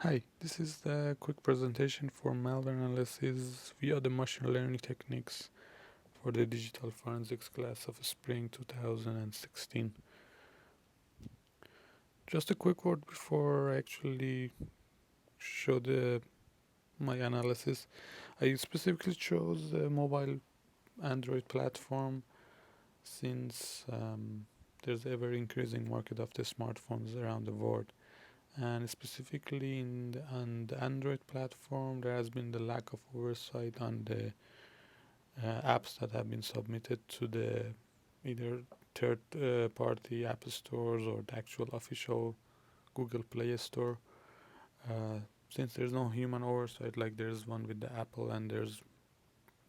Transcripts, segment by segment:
Hi, this is the quick presentation for malware analysis via the machine learning techniques for the digital forensics class of spring 2016. Just a quick word before I actually show my analysis. I specifically chose the mobile Android platform since there's ever increasing market of the smartphones around the world. And specifically on the Android platform, there has been the lack of oversight on the apps that have been submitted to the either third party app stores or the actual official Google Play Store. Since there's no human oversight like there's one with the Apple, and there's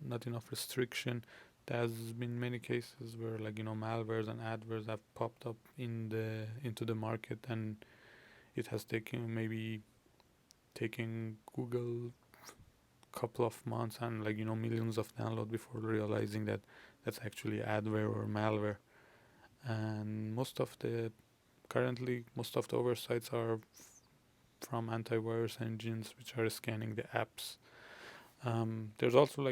not enough restriction, there's been many cases where malwares and adwares have popped up into the market, and it has taken maybe taking Google couple of months and millions of download before realizing that that's actually adware or malware. And most of the oversights are from antivirus engines which are scanning the apps. There's also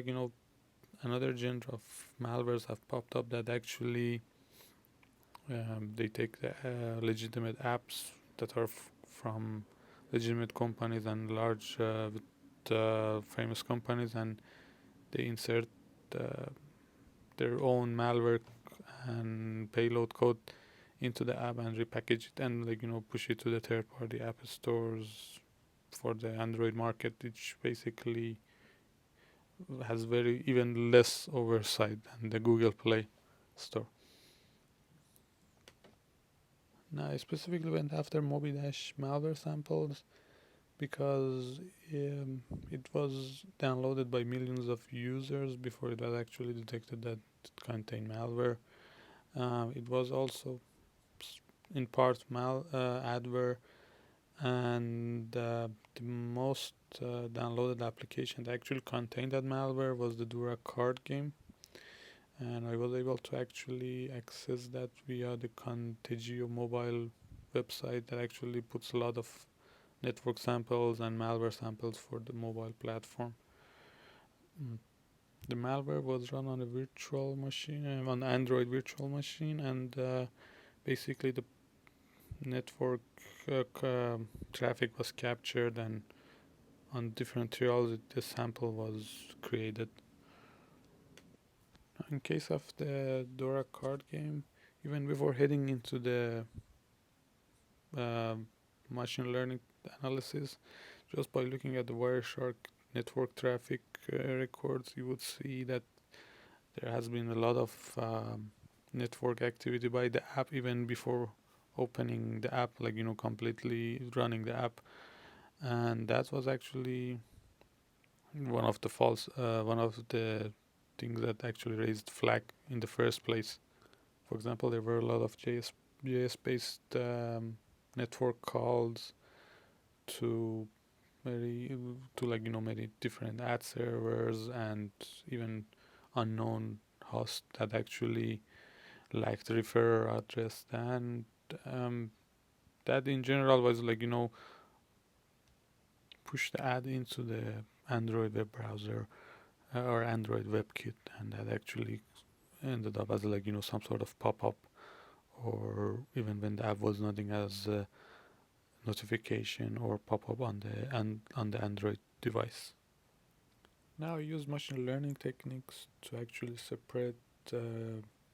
another genre of malwares have popped up that actually they take the legitimate apps that are from legitimate companies and large famous companies, and they insert uh, their own malware and payload code into the app and repackage it and push it to the third party app stores for the Android market, which basically has very even less oversight than the Google Play Store. Now, I specifically went after Mobidash malware samples because it was downloaded by millions of users before it was actually detected that it contained malware. It was also in part adware, and the most downloaded application that actually contained that malware was the Dura card game, and I was able to actually access that via the Contagio mobile website that actually puts a lot of network samples and malware samples for the mobile platform. Mm. The malware was run on a virtual machine, on Android virtual machine, and basically the network traffic was captured, and on different trials the sample was created. In case of the Dora card game, even before heading into the uh, machine learning analysis, just by looking at the Wireshark network traffic records, you would see that there has been a lot of network activity by the app even before opening the app, completely running the app. And that was actually one of the things that actually raised flag in the first place. For example, there were a lot of JS based network calls to many different ad servers and even unknown hosts that actually lacked referrer address, and um, that in general was push the ad into the Android web browser or Android WebKit, and that actually ended up as some sort of pop-up, or even when the app was nothing as a notification or pop-up on the Android device. Now I use machine learning techniques to actually separate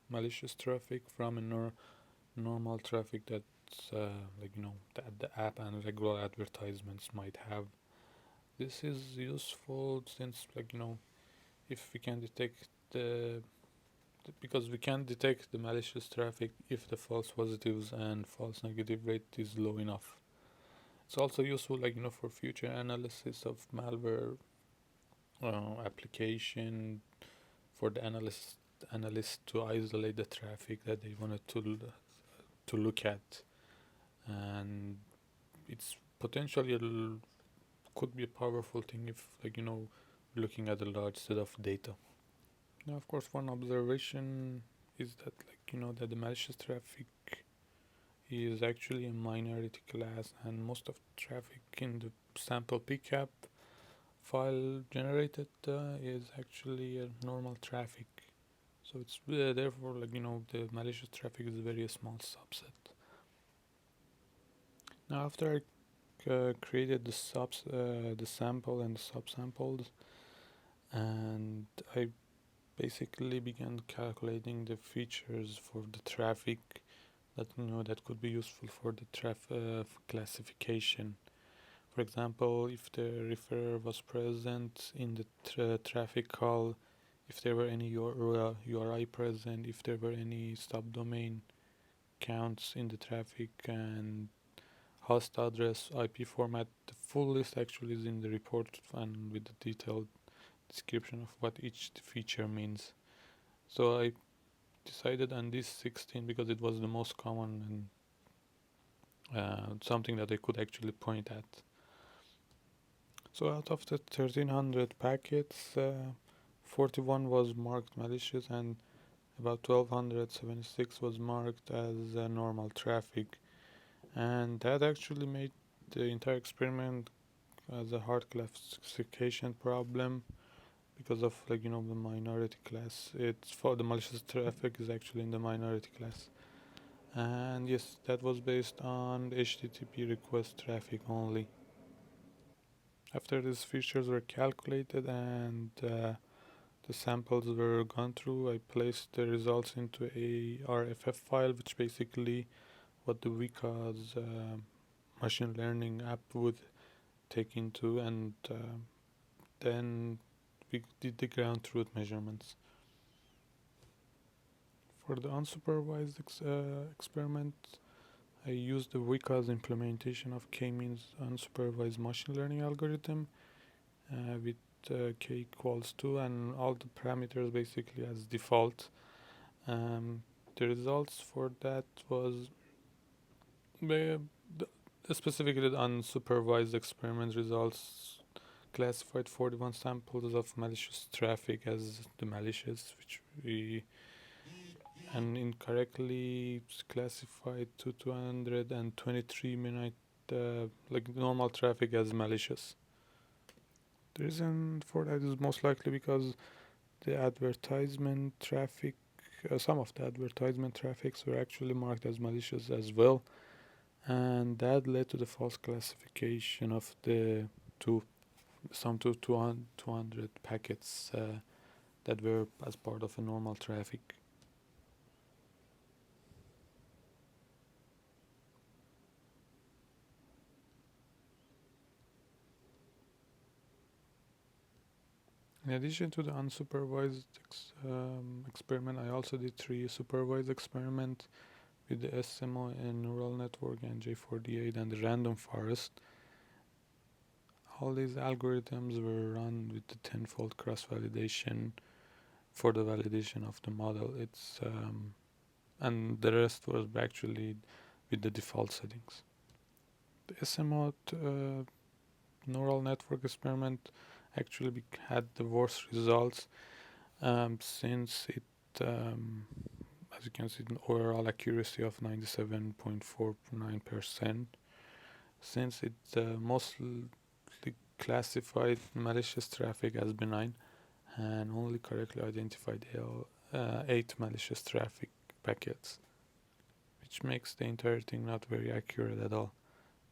malicious traffic from normal traffic that's that the app and regular advertisements might have. This is useful since if we can detect because we can detect the malicious traffic if the false positives and false negative rate is low enough. It's also useful for future analysis of malware application for the analyst to isolate the traffic that they wanted to look at, and it's potentially could be a powerful thing if looking at a large set of data. Now, of course, one observation is that that the malicious traffic is actually a minority class, and most of the traffic in the sample pickup file generated is actually a normal traffic. So it's therefore, like, the malicious traffic is a very small subset. Now, after I created the sample and the subsamples, and I basically began calculating the features for the traffic that could be useful for the classification. For example, if the referrer was present in the traffic call, if there were any URI present, if there were any subdomain counts in the traffic, and host address, IP format. The full list actually is in the report and with the detailed description of what each feature means. So I decided on this 16 because it was the most common and something that I could actually point at. So out of the 1300 packets, 41 was marked malicious and about 1276 was marked as normal traffic. And that actually made the entire experiment as a hard classification problem because of, the minority class. It's for the malicious traffic is actually in the minority class. And yes, that was based on HTTP request traffic only. After these features were calculated and the samples were gone through, I placed the results into a RFF file, which basically what the Wika's machine learning app would take into, and then we did the ground truth measurements. For the unsupervised experiment, I used the Wika's implementation of k-means unsupervised machine learning algorithm with k equals 2 and all the parameters basically as default. The results for that was specifically the unsupervised experiment results classified 41 samples of malicious traffic as the malicious, which we and incorrectly classified to 223 minute like normal traffic as malicious. The reason for that is most likely because the advertisement traffic, some of the advertisement traffics were actually marked as malicious as well, and that led to the false classification of the two some 200 packets that were as part of a normal traffic. In addition to the unsupervised experiment, I also did 3 supervised experiments with the SMO and neural network and J48 and the random forest. All these algorithms were run with the tenfold cross validation for the validation of the model. And the rest was actually with the default settings. The SMO neural network experiment actually had the worst results since it, as you can see, an overall accuracy of 97.49%, since it mostly classified malicious traffic as benign and only correctly identified 8 malicious traffic packets, which makes the entire thing not very accurate at all.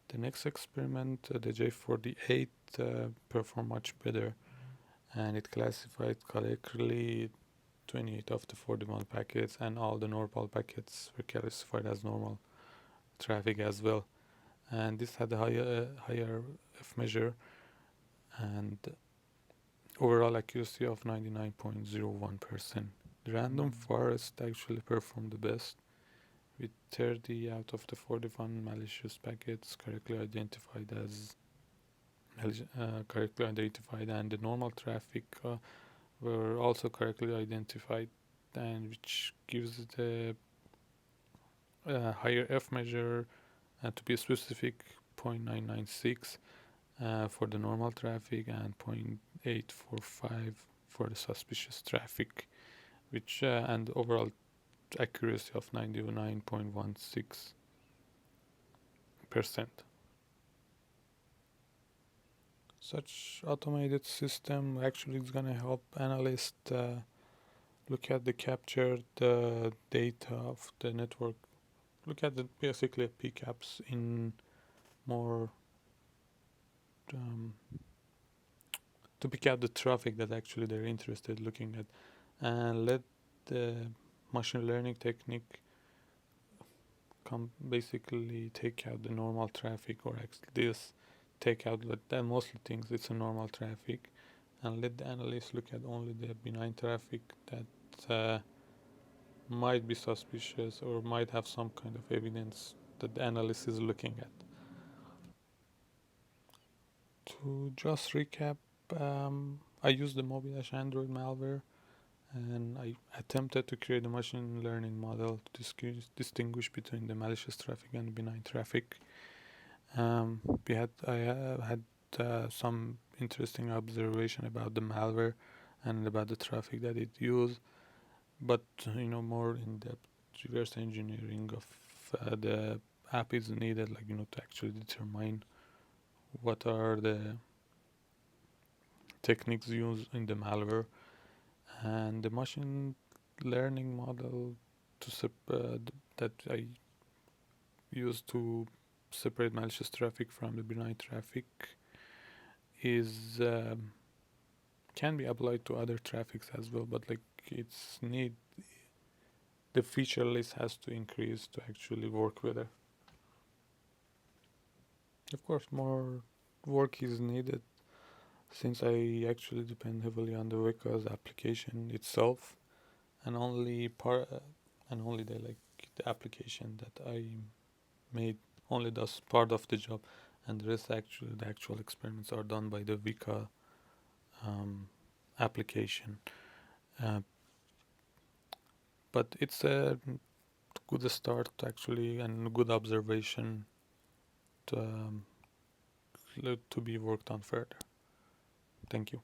The next experiment, the J48, performed much better, and it classified correctly 28 of the 41 packets, and all the normal packets were classified as normal traffic as well. And this had a higher F measure and overall accuracy of 99.01%. The random forest actually performed the best with 30 out of the 41 malicious packets correctly identified and the normal traffic were also correctly identified, and which gives the higher F measure, to be specific 0.996 for the normal traffic and 0.845 for the suspicious traffic, which and overall accuracy of 99.16. percent. Such automated system actually is gonna help analysts look at the captured data of the network, look at the basically PCAPs in more um, to pick out the traffic that actually they're interested looking at, and let the machine learning technique come basically take out the normal traffic, or actually this take out that mostly things it's a normal traffic, and let the analyst look at only the benign traffic that might be suspicious or might have some kind of evidence that the analyst is looking at. To just recap, I used the mobile-Android malware, and I attempted to create a machine learning model to distinguish between the malicious traffic and benign traffic. I had some interesting observation about the malware and about the traffic that it used, but more in depth reverse engineering of the app is needed, like to actually determine what are the techniques used in the malware, and the machine learning model that I use to separate malicious traffic from the benign traffic is can be applied to other traffics as well, but like it's need the feature list has to increase to actually work with it. Of course, more work is needed since I actually depend heavily on the Wika's application itself, and only the application that I made only does part of the job, and the actual experiments are done by the Wika application. Uh, but it's a good start actually, and a good observation to, to be worked on further. Thank you.